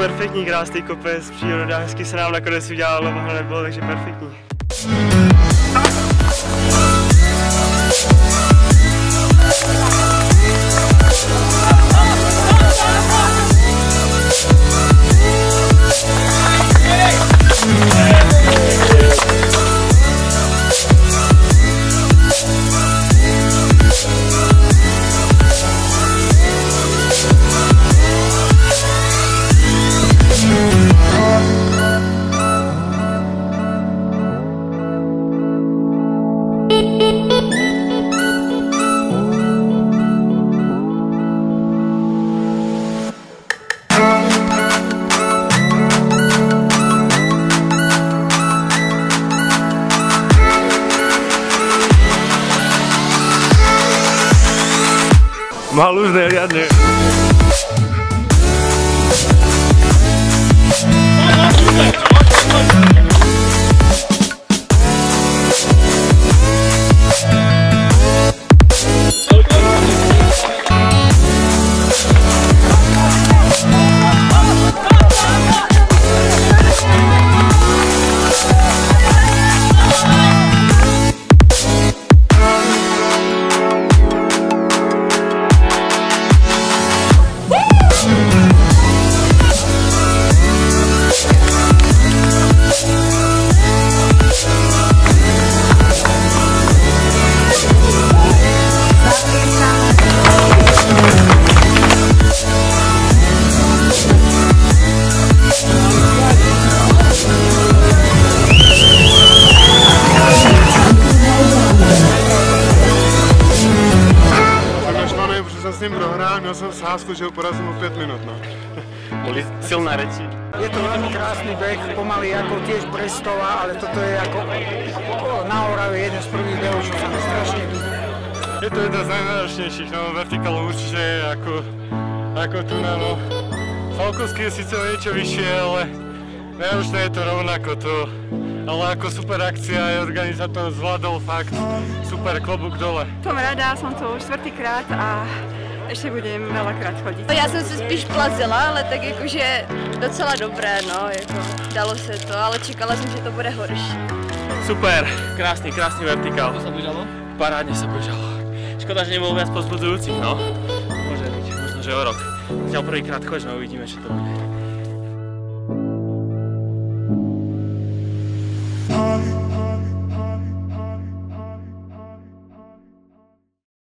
perfektní, krásný kopec, příroda, hezky se nám nakonec udělalo, mohlo nebylo, takže perfektní. Halus neriadne. Měl jsem sázku, že ho porazím o 5 minut. No. Boli silné reči. Je to veľmi krásny beh, pomaly ako tiež Brestova, ale toto je ako na Orave jeden z prvých behov, čo sa mi strašne ľúbi. Je to jeden z najnáročnejších, no vertikál určite je ako tu na no. Falkovský je síce o niečo vyššie, ale náročné je to rovnako to. Ale ako super akcia je organizátor zvládol fakt super, klobúk dole. Som rada, som to už 4-krát a ještě budem veľakrát chodit. Já jsem se spíš plazila, ale tak jakože docela dobré, no, jako dalo se to, ale čekala jsem, že to bude horší. Super, krásný vertikál. To sa bežalo? Parádne sa bežalo. Škoda, že nebolo viac povzbudzujúcich, no. Môže byť, možno že o rok. Zatiaľ prvýkrát chodím, uvidíme, čo to bude.